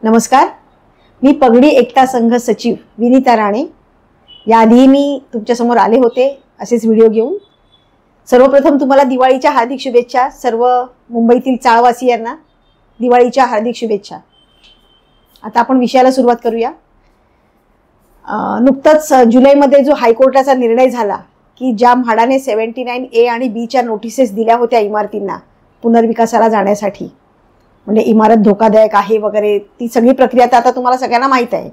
नमस्कार, मी पगडी एकता संघ सचिव विनीता राणे। याआधी मी तुमच्यासमोर आले होते असेच व्हिडिओ घेऊन। सर्वप्रथम तुम्हाला दिवाळीच्या हार्दिक शुभेच्छा। सर्व मुंबईतील चाळवासियांना दिवाळीच्या हार्दिक शुभेच्छा। आता आपण विषयाला सुरुवात करूया। नुकतंच जुलैमध्ये जो हायकोर्टाचा निर्णय झाला की ज्या म्हाडाने 79A आणि B च्या नोटिसेस दिल्या होत्या इमारतींना पुनर्विकासाला जाण्यासाठी, म्हणजे इमारत धोकादायक आहे वगैरे, ती सगळी प्रक्रिया आता तुम्हाला सगळ्यांना माहीत आहे।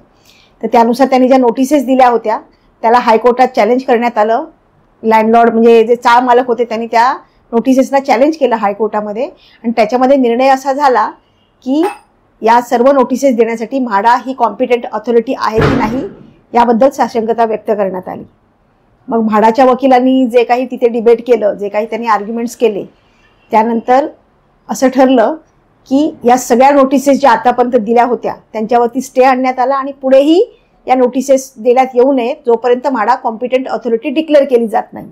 तर त्यानुसार त्यांनी ज्या नोटिसेस दिल्या होत्या त्याला हायकोर्टात चॅलेंज करण्यात आलं। लँडलॉर्ड म्हणजे जे चाळ मालक होते त्यांनी त्या नोटिसेसला चॅलेंज केलं हायकोर्टामध्ये, आणि त्याच्यामध्ये निर्णय असा झाला की या सर्व नोटिसेस देण्यासाठी म्हाडा ही कॉम्पिटंट ऑथॉरिटी आहे की नाही याबद्दल साशंकता व्यक्त करण्यात आली। मग म्हाडाच्या वकिलांनी जे काही तिथे डिबेट केलं, जे काही त्यांनी आर्ग्युमेंट्स केले, त्यानंतर असं ठरलं की या सगळ्या नोटिसेस ज्या आतापर्यंत दिल्या होत्या त्यांच्यावरती स्टे आणण्यात आला आणि पुढेही या नोटिसेस देण्यात येऊ नये जोपर्यंत म्हाडा कॉम्पिटंट ऑथॉरिटी डिक्लेअर केली जात नाही,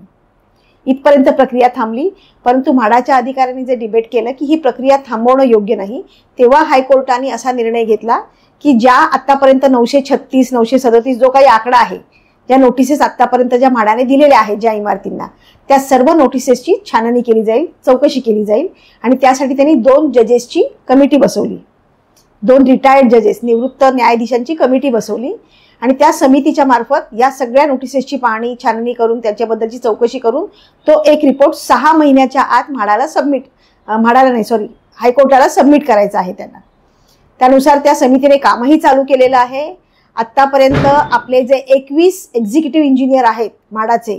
इथपर्यंत प्रक्रिया थांबली। परंतु म्हाडाच्या अधिकाऱ्यांनी जे डिबेट केलं की ही प्रक्रिया थांबवणं योग्य नाही, तेव्हा हायकोर्टाने असा निर्णय घेतला की ज्या आतापर्यंत 936 937 जो काही आकडा आहे, ज्या नोटिसेस आतापर्यंत ज्या म्हाडाने दिलेल्या आहेत ज्या इमारतींना, त्या सर्व नोटिसेसची छाननी केली जाईल, चौकशी केली जाईल। आणि त्यासाठी त्यांनी 2 जजेसची कमिटी बसवली, 2 रिटायर्ड जजेस निवृत्त न्यायाधीशांची कमिटी बसवली, आणि त्या समितीच्या मार्फत या सगळ्या नोटिसेसची पाहणी छाननी करून त्याच्याबद्दलची चौकशी करून तो एक रिपोर्ट 6 महिन्याच्या आत हायकोर्टाला सबमिट करायचा आहे त्यांना। त्यानुसार त्या समितीने कामही चालू केलेलं आहे। आत्तापर्यंत आपले जे 21 एक्झिक्युटिव्ह इंजिनियर आहेत म्हाडाचे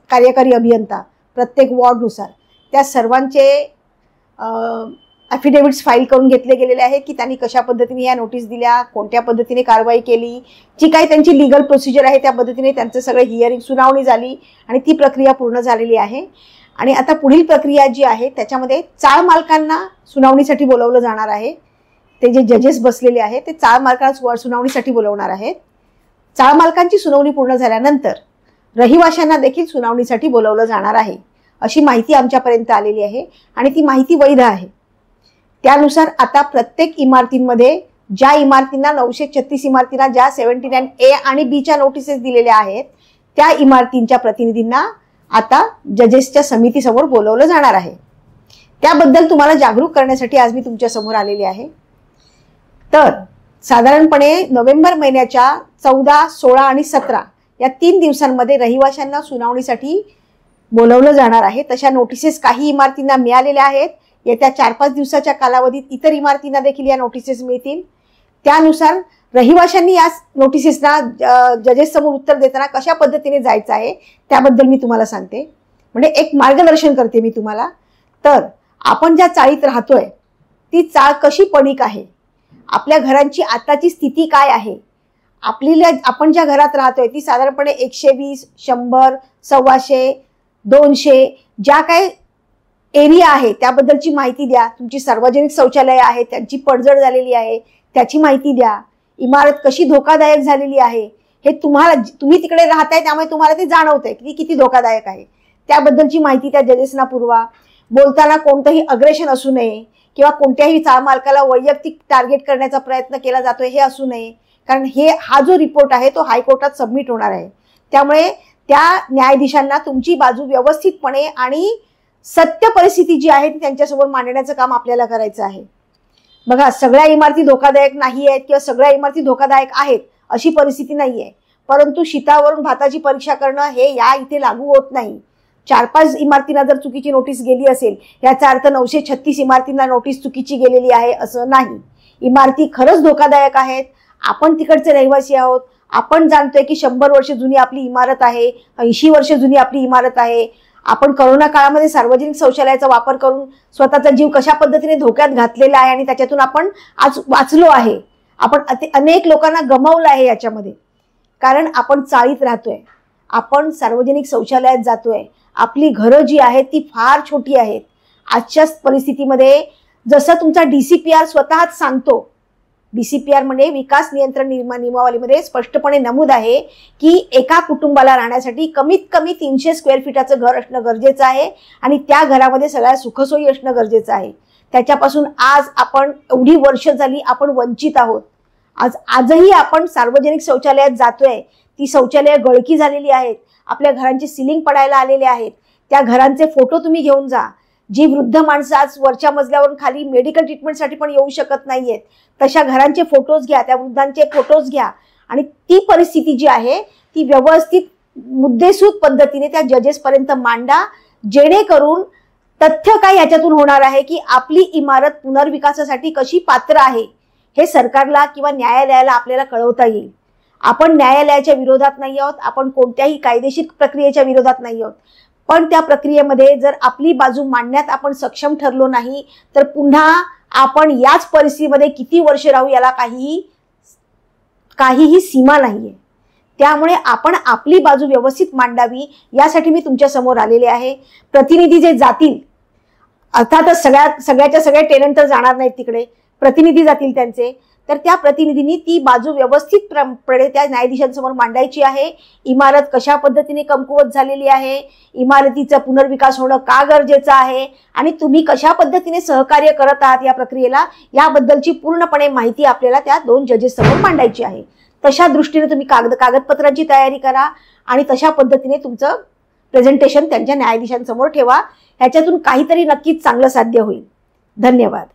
कार्यकारी अभियंता प्रत्येक वॉर्डनुसार, त्या सर्वांचे ॲफिडेव्हिट्स फाईल करून घेतले गेलेले आहेत की त्यांनी कशा पद्धतीने या नोटीस दिल्या, कोणत्या पद्धतीने कारवाई केली, जी काही त्यांची लीगल प्रोसिजर आहे त्या पद्धतीने त्यांचं सगळं हिअरिंग सुनावणी झाली आणि ती प्रक्रिया पूर्ण झालेली आहे। आणि आता पुढील प्रक्रिया जी आहे त्याच्यामध्ये चाळ मालकांना सुनावणीसाठी बोलवलं जाणार आहे। ते जे जजेस बसलेले आहेत ते चाळ मालकांना सुनावणीसाठी बोलवणार आहेत। चाळ मालकांची सुनावणी पूर्ण झाल्यानंतर रहिवाशांना देखील सुनावणीसाठी बोलवलं जाणार आहे, अशी माहिती आमच्यापर्यंत आलेली आहे आणि ती माहिती वैध आहे। त्यानुसार आता प्रत्येक इमारतींमध्ये ज्या इमारतींना 936 इमारतींना ज्या 79A आणि B च्या नोटिसेस दिलेल्या आहेत त्या इमारतींच्या प्रतिनिधींना आता जजेसच्या समितीसमोर बोलवलं जाणार आहे। त्याबद्दल तुम्हाला जागरूक करण्यासाठी आज मी तुमच्या समोर आलेली आहे। तर साधारणपणे नोव्हेंबर महिन्याच्या 14, 16 आणि 17 या 3 दिवसांमध्ये रहिवाशांना सुनावणीसाठी बोलवलं जाणार आहे। तशा नोटिसेस काही इमारतींना मिळालेल्या आहेत। येत्या 4-5 दिवसाच्या कालावधीत इतर इमारतींना देखील या नोटिसेस मिळतील। त्यानुसार रहिवाशांनी या नोटिसेसना जजेस समोर उत्तर देताना कशा पद्धतीने जायचं आहे त्याबद्दल मी तुम्हाला सांगते, म्हणजे एक मार्गदर्शन करते मी तुम्हाला। तर आपण ज्या चाळीत राहतोय ती चाळ कशी पडीक आहे, आपल्या घरांची आताची स्थिती काय आहे, आपण ज्या घरात राहतोय ती साधारणपणे 120, 100, 125, 200 ज्या काही एरिया आहे त्याबद्दलची माहिती द्या। तुमची सार्वजनिक शौचालय आहे त्यांची पडझड झालेली आहे त्याची माहिती द्या। इमारत कशी धोकादायक झालेली आहे हे तुम्ही तिकडे राहताय त्यामुळे तुम्हाला ते जाणवतंय की किती धोकादायक आहे, त्याबद्दलची माहिती त्या जजेसना पुरवा। बोलताना कोणतंही अग्रेशन असू नये किंवा कोणत्याही चाळ मालकाला वैयक्तिक टार्गेट करण्याचा प्रयत्न केला जातोय हे असू नये, कारण हा जो रिपोर्ट आहे तो हायकोर्टात सबमिट होणार आहे। त्यामुळे त्या न्यायाधीशांना तुमची बाजू व्यवस्थितपणे आणि सत्य परिस्थिती जी आहे ती त्यांच्यासमोर मांडण्याचं काम आपल्याला करायचं आहे। बघा, सगळ्या इमारती धोकादायक नाही आहेत किंवा सगळ्या इमारती धोकादायक आहेत अशी परिस्थिती नाही आहे, परंतु शीतावरून भाताची परीक्षा करणं हे या इथे लागू होत नाही। 4-5 इमारतींना जर चुकीची नोटीस गेली असेल याचा अर्थ 936 इमारतींना नोटीस चुकीची गेलेली आहे असं नाही। इमारती खरंच धोकादायक आहेत, आपण तिकडचे रहिवासी आहोत, आपण जाणतोय की 100 वर्ष जुनी आपली इमारत आहे, 80 वर्ष जुनी आपली इमारत आहे। आपण कोरोना काळामध्ये सार्वजनिक शौचालयाचा वापर करून स्वतःचा जीव कशा पद्धतीने धोक्यात घातलेला आहे आणि त्याच्यातून आपण आज वाचलो आहे। आपण अनेक लोकांना गमावलं आहे याच्यामध्ये, कारण आपण चाळीत राहतोय, आपण सार्वजनिक शौचालयात जातोय, आपली घरं जी आहेत ती फार छोटी आहेत। आजच्या परिस्थितीमध्ये जसं तुमचा DCPR स्वतःच सांगतो, DCPR म्हणजे विकास नियंत्रण नियमावलीमध्ये स्पष्टपणे नमूद आहे की एका कुटुंबाला राहण्यासाठी कमीत कमी 300 स्क्वेअर फीटाचं घर असणं गरजेचं आहे आणि त्या घरामध्ये सगळ्या सुखसोयी असणं गरजेचं आहे। त्याच्यापासून आज आपण एवढी वर्ष झाली आपण वंचित आहोत। आजही आपण सार्वजनिक शौचालयात जातोय, ती शौचालय गळकी झालेली आहेत, आपल्या घरांची सिलिंग पडायला आलेले आहेत, त्या घरांचे फोटो तुम्ही घेऊन जा. जी वृद्ध माणसं आज वरच्या मजल्यावरून खाली मेडिकल ट्रीटमेंटसाठी पण येऊ शकत नाहीयेत, तशा घरांचे फोटोज घ्या, त्या वृद्धांचे फोटोज घ्या आणि ती परिस्थिती जी आहे ती व्यवस्थित मुद्देसूद पद्धतीने त्या जजेस पर्यंत मांडा, जेणेकरून तथ्य काय याच्यातून होणार आहे की आपली इमारत पुनर्विकासासाठी कशी पात्र आहे हे सरकारला किंवा न्यायालयाला आपल्याला कळवता येईल. आपण न्यायालयाच्या विरोधात नाही आहोत, आपण कोणत्याही कायदेशीर प्रक्रियेच्या विरोधात नाही आहोत, पण त्या प्रक्रियेमध्ये जर आपली बाजू मांडण्यात आपण सक्षम ठरलो नाही तर पुन्हा आपण याच परिस्थितीमध्ये किती वर्ष राहू याला काहीही सीमा नाहीये. त्यामुळे आपण आपली बाजू व्यवस्थित मांडावी यासाठी मी तुमच्या समोर आलेले आहे. प्रतिनिधी जे जातील, अर्थातच सगळ्याच्या सगळ्या टेनंट तर जाणार नाहीत तिकडे, प्रतिनिधी जातील त्यांचे, तर त्या प्रतिनिधींनी ती बाजू व्यवस्थितपणे त्या न्यायाधीशांसमोर मांडायची आहे. इमारत कशा पद्धतीने कमकुवत झालेली आहे, इमारतीचा पुनर्विकास होणं का गरजेचं आहे आणि तुम्ही कशा पद्धतीने सहकार्य करत आहात या प्रक्रियेला, याबद्दलची पूर्णपणे माहिती आपल्याला त्या 2 जजेस समोर मांडायची आहे. तशा दृष्टीने तुम्ही कागदपत्रांची तयारी करा आणि तशा पद्धतीने तुमचं प्रेझेंटेशन त्यांच्या न्यायाधीशांसमोर ठेवा. ह्याच्यातून काहीतरी नक्कीच चांगलं साध्य होईल. धन्यवाद.